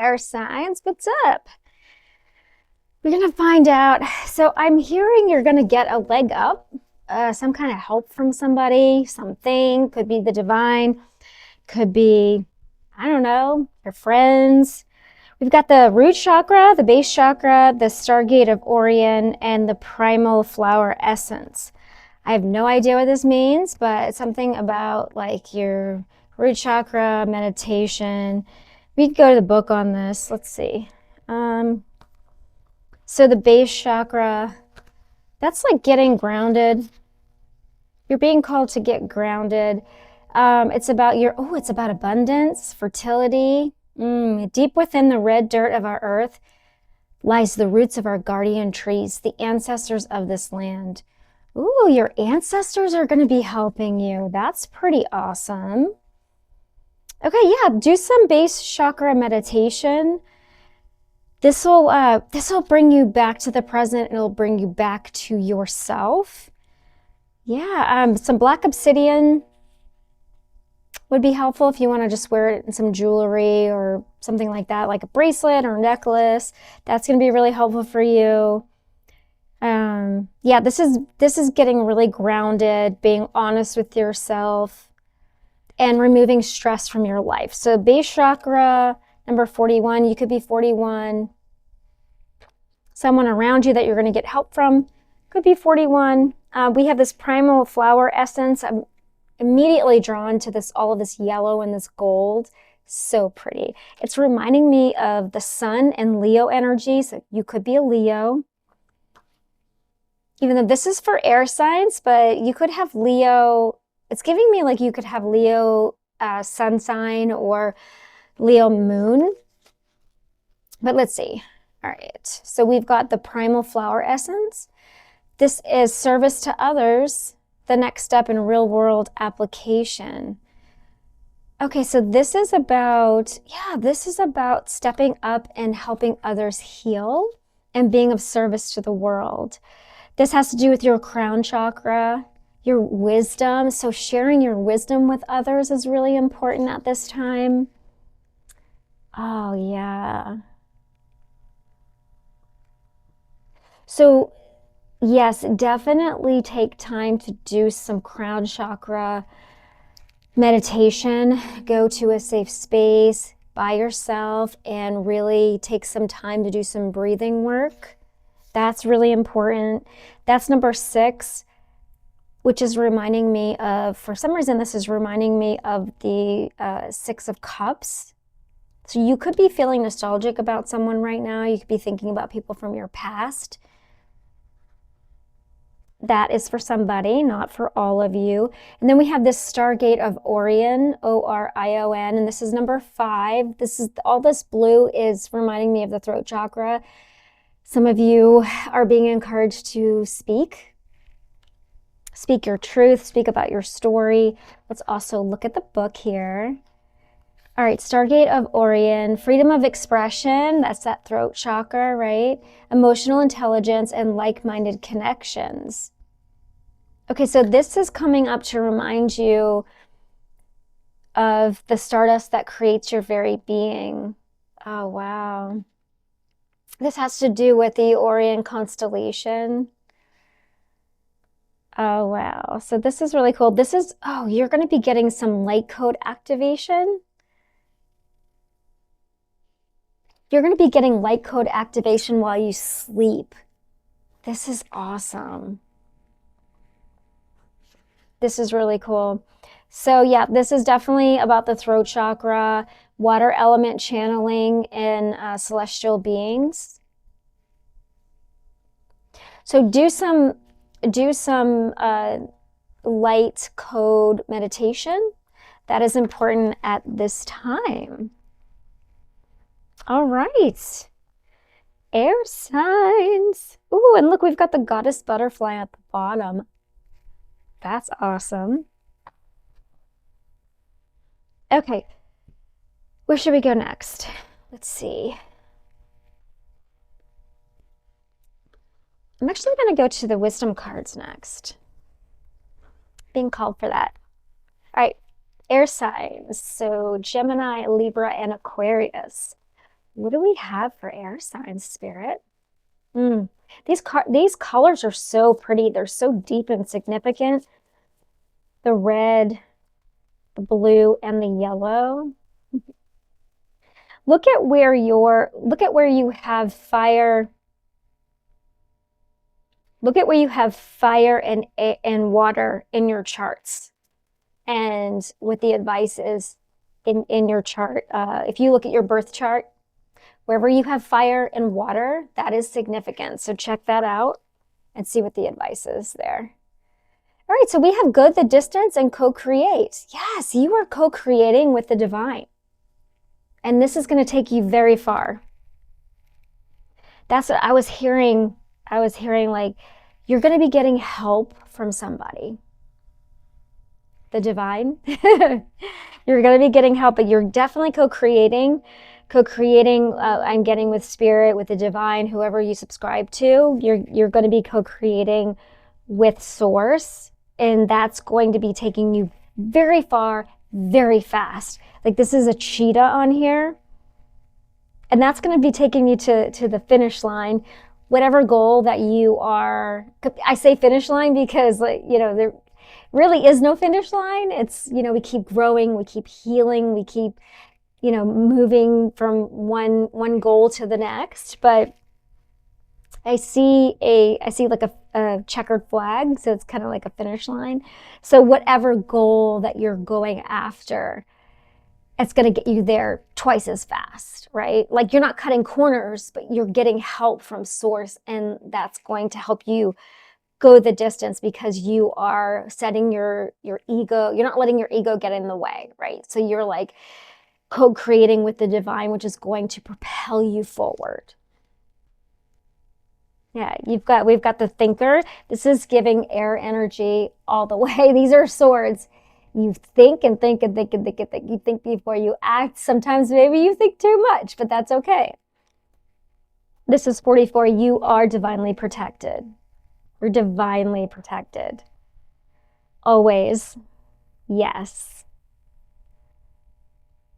air signs, what's up? We're gonna find out. So I'm hearing you're gonna get a leg up, some kind of help from somebody, something. Could be the divine, could be, I don't know, your friends. We've got the root chakra, the base chakra, the Stargate of Orion, and the primal flower essence. I have no idea what this means, but it's something about like your root chakra, meditation. We could go to the book on this. Let's see. So the base chakra, that's like getting grounded. You're being called to get grounded. It's about it's about abundance, fertility. Deep within the red dirt of our earth lies the roots of our guardian trees, the ancestors of this land. Ooh, your ancestors are going to be helping you. That's pretty awesome. Okay, yeah, do some base chakra meditation. This will bring you back to the present. It'll bring you back to yourself. Yeah, some black obsidian would be helpful if you want to just wear it in some jewelry or something like that, like a bracelet or necklace. That's going to be really helpful for you. Yeah, this is getting really grounded, being honest with yourself, and removing stress from your life. So base chakra, number 41, you could be 41. Someone around you that you're going to get help from could be 41. We have this primal flower essence. I'm immediately drawn to this, all of this yellow and this gold. So pretty. It's reminding me of the sun and Leo energy. So you could be a Leo. Even though this is for air signs, but you could have Leo. It's giving me like you could have Leo sun sign or Leo moon. But let's see. All right. So we've got the primal flower essence. This is service to others, the next step in real world application. Okay, so this is about stepping up and helping others heal and being of service to the world. This has to do with your crown chakra, your wisdom. So sharing your wisdom with others is really important at this time. Oh, yeah. So, yes, definitely take time to do some crown chakra meditation. Go to a safe space by yourself and really take some time to do some breathing work. That's really important. That's number 6, which is reminding me of, for some reason, this is reminding me of the 6 of Cups. So you could be feeling nostalgic about someone right now. You could be thinking about people from your past. That is for somebody, not for all of you. And then we have this Stargate of Orion, Orion, and this is number 5. All this blue is reminding me of the throat chakra. Some of you are being encouraged to speak your truth, speak about your story. Let's also look at the book here. All right, Stargate of Orion, freedom of expression, that's that throat chakra, right? Emotional intelligence and like-minded connections. Okay, so this is coming up to remind you of the stardust that creates your very being. Oh, wow. This has to do with the Orion constellation. Oh, wow. So this is really cool. You're going to be getting some light code activation. You're going to be getting light code activation while you sleep. This is awesome. This is really cool. So yeah, this is definitely about the throat chakra, water element channeling in celestial beings. So do some light code meditation. That is important at this time. All right. Air signs. Ooh, and look, we've got the goddess butterfly at the bottom. That's awesome. Okay, where should we go next? Let's see. I'm actually going to go to the wisdom cards next. Being called for that. All right, air signs. So Gemini, Libra, and Aquarius. What do we have for air signs, Spirit? These colors are so pretty. They're so deep and significant. The red, the blue, and the yellow. Look at where you have fire. Look at where you have fire and water in your charts, and what the advice is in your chart. If you look at your birth chart, wherever you have fire and water, that is significant. So check that out and see what the advice is there. All right, so we have good, the distance, and co-create. Yes, you are co-creating with the divine. And this is going to take you very far. That's what I was hearing. I was hearing, like, you're going to be getting help from somebody. The divine. You're going to be getting help, but you're definitely co-creating. I'm getting with spirit, with the divine, whoever you subscribe to. You're going to be co-creating with source, and that's going to be taking you very far, very fast. Like, this is a cheetah on here, and that's going to be taking you to the finish line. Whatever goal that you are, I say finish line because, like, there really is no finish line. It's, we keep growing, we keep healing, we keep, moving from one goal to the next. But I see like a checkered flag, so it's kind of like a finish line. So whatever goal that you're going after, it's going to get you there twice as fast, right? Like, you're not cutting corners, but you're getting help from source, and that's going to help you go the distance because you are setting your ego. You're not letting your ego get in the way, right? So you're like co-creating with the divine, which is going to propel you forward. Yeah, we've got the thinker. This is giving air energy all the way. These are swords. You think and think and think and think and think. You think before you act. Sometimes maybe you think too much, but that's okay. This is 44. You are divinely protected. You're divinely protected. Always. Yes.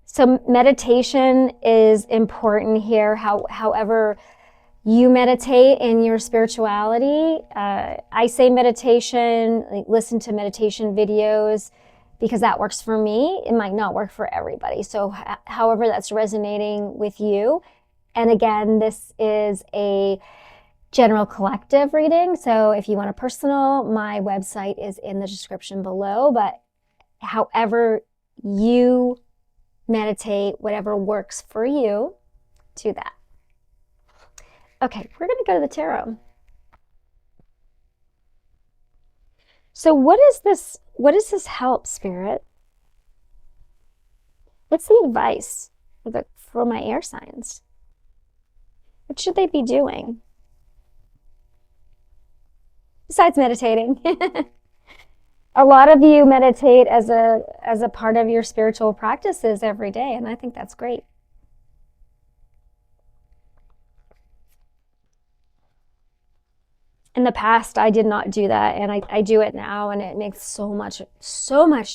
So meditation is important here. However you meditate in your spirituality. I say meditation, like, listen to meditation videos, because that works for me. It might not work for everybody. So however that's resonating with you. And again, this is a general collective reading. So if you want a personal, my website is in the description below. But however you meditate, whatever works for you, do that. Okay, we're going to go to the tarot. So what is this? What does this help, Spirit? What's the advice for my air signs? What should they be doing? Besides meditating. A lot of you meditate as a part of your spiritual practices every day, and I think that's great. In the past, I did not do that, and I do it now, and it makes so much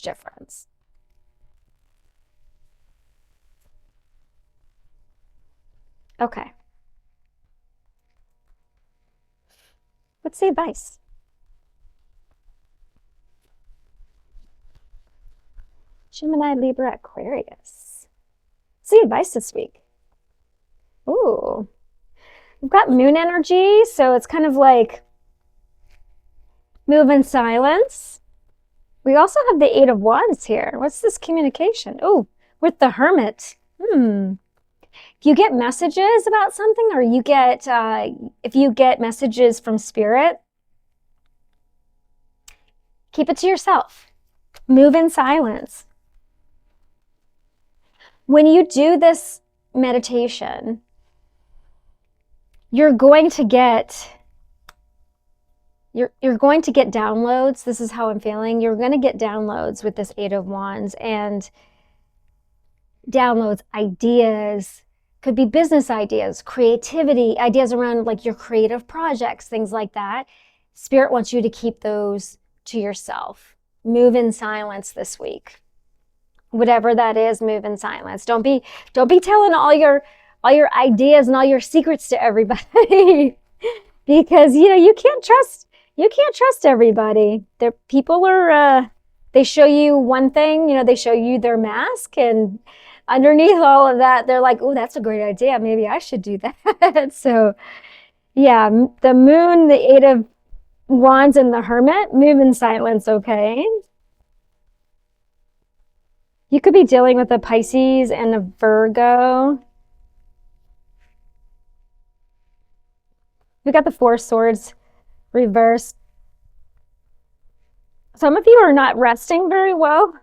difference. Okay. What's the advice? Gemini, Libra, Aquarius. What's the advice this week? Ooh. We've got moon energy, so it's kind of like move in silence. We also have the Eight of Wands here. What's this communication? Oh, with the Hermit. If you get messages about something, or if you get messages from Spirit, keep it to yourself. Move in silence. When you do this meditation, you're going to get downloads. This is how I'm feeling. You're going to get downloads with this Eight of Wands, and downloads, ideas, could be business ideas, creativity, ideas around like your creative projects, things like that. Spirit wants you to keep those to yourself. Move in silence this week. Whatever that is, move in silence. Don't be telling all your all your ideas and all your secrets to everybody. Because, you can't trust everybody. People are, they show you one thing, they show you their mask, and underneath all of that, they're like, oh, that's a great idea. Maybe I should do that. So, yeah, the moon, the Eight of Wands, and the Hermit, move in silence, okay? You could be dealing with a Pisces and a Virgo. We got the Four Swords reversed. Some of you are not resting very well.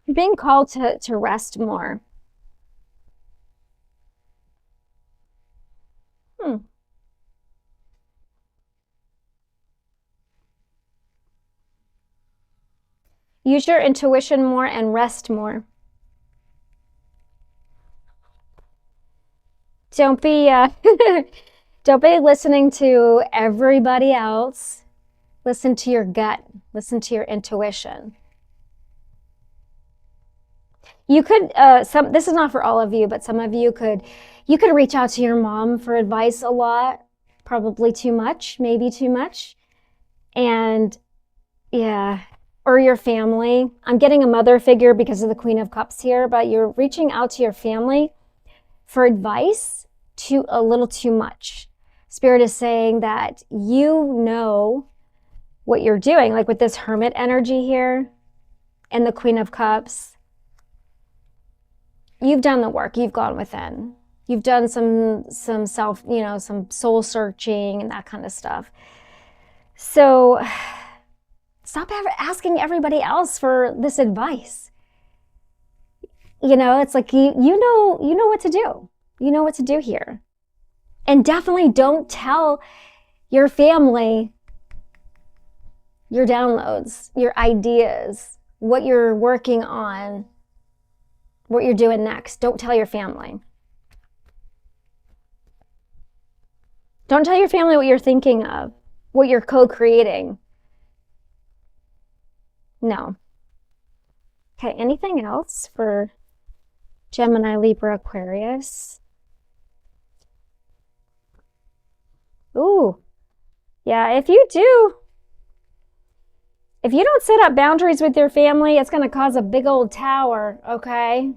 You're being called to rest more. Use your intuition more and rest more. Don't be don't be listening to everybody else. Listen to your gut. Listen to your intuition. You could this is not for all of you, but some of you could reach out to your mom for advice a lot, probably too much, maybe too much. And yeah, or your family. I'm getting a mother figure because of the Queen of Cups here, but you're reaching out to your family for advice a little too much. Spirit is saying that you know what you're doing, like with this Hermit energy here and the Queen of Cups. You've done the work. You've gone within. You've done some self, some soul searching and that kind of stuff. So stop asking everybody else for this advice. It's like you know what to do. You know what to do here. And definitely don't tell your family your downloads, your ideas, what you're working on, what you're doing next. Don't tell your family. Don't tell your family what you're thinking of, what you're co-creating. No. Okay, anything else for Gemini, Libra, Aquarius? Ooh, yeah, if you don't set up boundaries with your family, it's going to cause a big old tower, okay?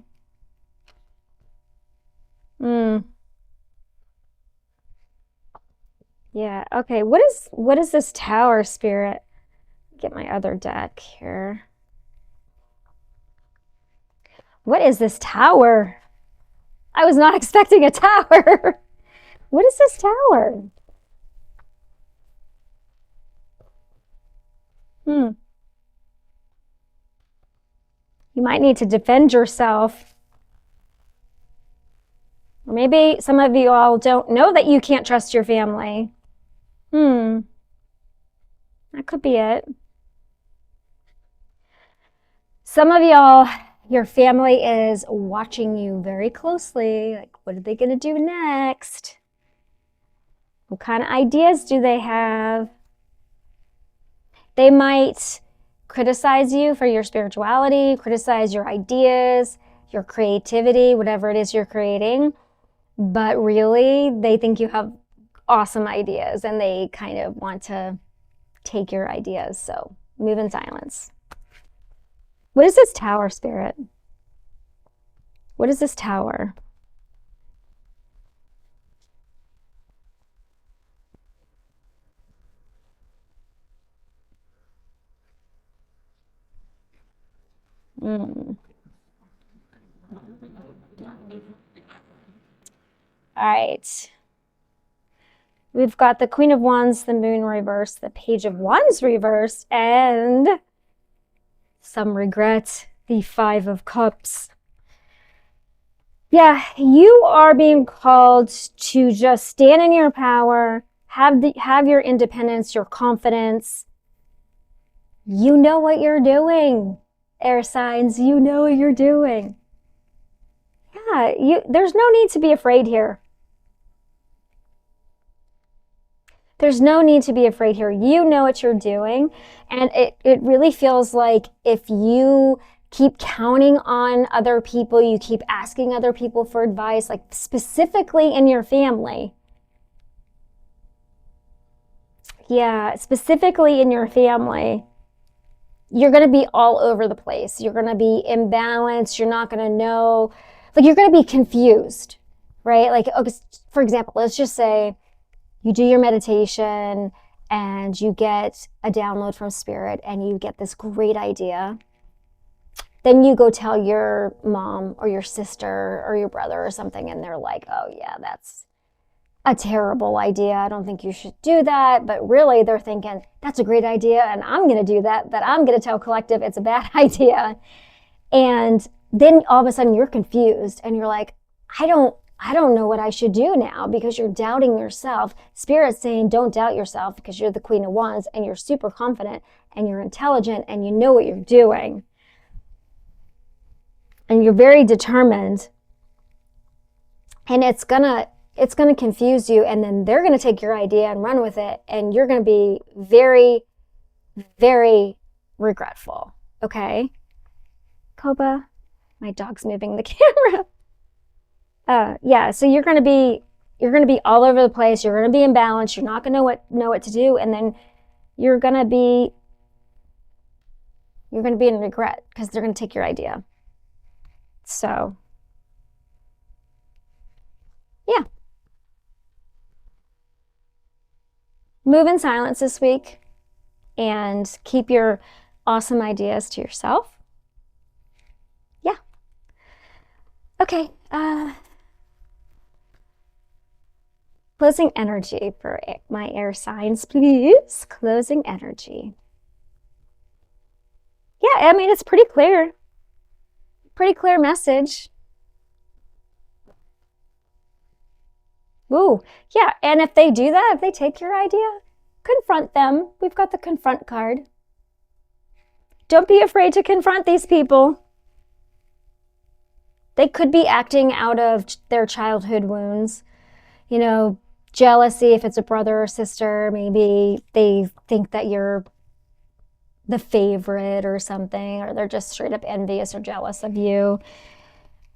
Yeah, okay. What is this tower, Spirit? Get my other deck here. What is this tower? I was not expecting a tower. What is this tower? You might need to defend yourself. Or maybe some of you all don't know that you can't trust your family. That could be it. Some of y'all, your family is watching you very closely. Like, what are they going to do next? What kind of ideas do they have? They might criticize you for your spirituality, criticize your ideas, your creativity, whatever it is you're creating. But really, they think you have awesome ideas and they kind of want to take your ideas. So move in silence. What is this tower, Spirit? What is this tower? All right. We've got the Queen of Wands, the Moon reversed, the Page of Wands reversed, and some regret, the Five of Cups. Yeah, you are being called to just stand in your power, have your independence, your confidence. You know what you're doing, air signs. You know what you're doing. Yeah, there's no need to be afraid here. There's no need to be afraid here. You know what you're doing. And it really feels like if you keep counting on other people. You keep asking other people for advice, like specifically in your family. Yeah, specifically in your family. You're going to be all over the place. You're going to be imbalanced. You're not going to know, like you're going to be confused, right? Like, okay, for example, let's just say you do your meditation and you get a download from spirit and you get this great idea. Then you go tell your mom or your sister or your brother or something, and they're like, oh yeah, that's a terrible idea. I don't think you should do that. But really they're thinking, that's a great idea and I'm going to do that, but I'm going to tell collective it's a bad idea. And then all of a sudden you're confused and you're like, I don't know what I should do now, because you're doubting yourself. Spirit's saying, don't doubt yourself, because you're the Queen of Wands and you're super confident and you're intelligent and you know what you're doing. And you're very determined. And it's gonna confuse you, and then they're gonna take your idea and run with it, and you're gonna be very, very regretful. Okay? Koba, my dog's moving the camera. Yeah, so you're gonna be all over the place. You're gonna be imbalanced. You're not gonna know what to do, and then you're gonna be in regret, because they're gonna take your idea. So, yeah. Move in silence this week and keep your awesome ideas to yourself. Yeah. Okay. Closing energy for my air signs, please. Closing energy. Yeah, I mean, it's pretty clear. Pretty clear message. Ooh, yeah, and if they do that, if they take your idea, confront them. We've got the confront card. Don't be afraid to confront these people. They could be acting out of their childhood wounds. You know, jealousy, if it's a brother or sister, maybe they think that you're the favorite or something, or they're just straight up envious or jealous of you.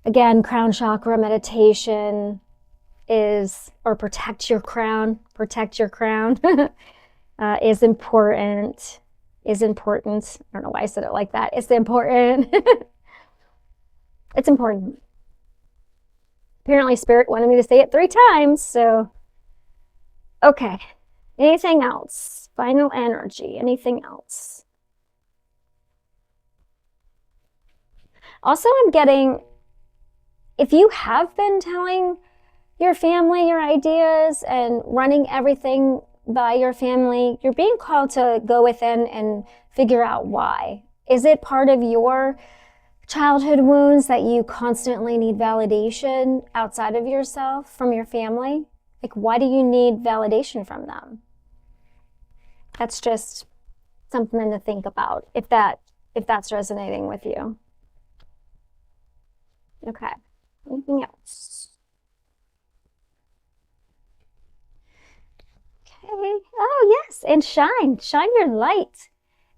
Again, crown chakra meditation is, or protect your crown is important. I don't know why I said it like that. It's important. It's important. Apparently Spirit wanted me to say it 3 times, so okay. Anything else? Final energy. Anything else? Also, I'm getting, if you have been telling your family your ideas and running everything by your family, you're being called to go within and figure out why. Is it part of your childhood wounds that you constantly need validation outside of yourself from your family? Like, why do you need validation from them? That's just something to think about if that's resonating with you. Okay. Anything else? Okay. Oh, yes. And shine your light.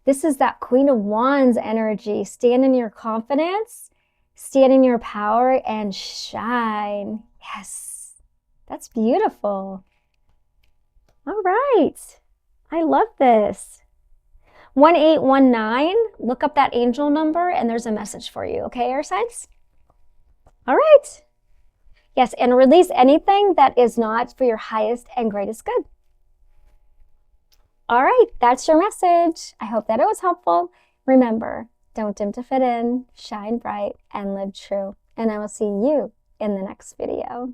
This is that Queen of Wands energy. Stand in your confidence, stand in your power, and shine. Yes. That's beautiful. All right. I love this. 1819, look up that angel number and there's a message for you. Okay, air signs? All right. Yes, and release anything that is not for your highest and greatest good. All right, that's your message. I hope that it was helpful. Remember, don't dim to fit in, shine bright, and live true. And I will see you in the next video.